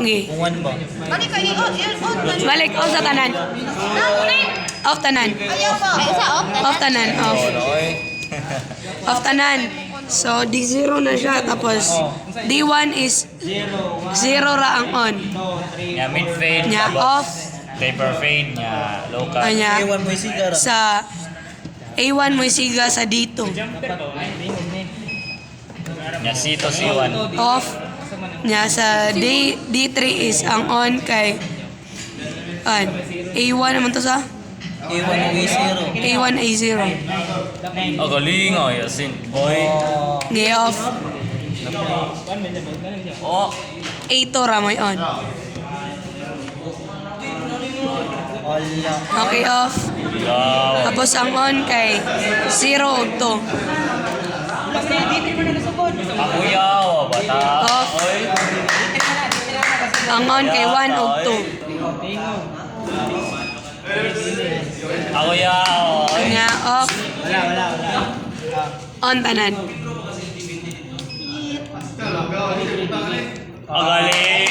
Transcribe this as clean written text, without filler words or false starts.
Ngi. Kung ano ba? Balik ka i-on. Balik off sa tanan. Off tanan. Ayaw ba? Ay, isa off. Off tanan. Off. Oy. Off tanan. So D0 na siya tapos D1 is 0 ra ang on. Nya mid fade. Nya off. Taper fade nya local. Anya Ewan mo yung sigara. sa A1 mo siga sa D2. Nya C to C1. Off. Nya sa D3 is ang on kay A1 naman to sa Ewan mo yung zero. A1 A0. Oh, galing oh, Yasin. Boy. Ngi off. Oh. A2 ra mo on. Wala. Okay off. Wow. Tapos ang on kay 0 ug 2. Ako yaw, bata. Off. Oy. Ang on kay 1 ug 2. Ako yaw. Oy. Nga off. On tanan. Ang galing.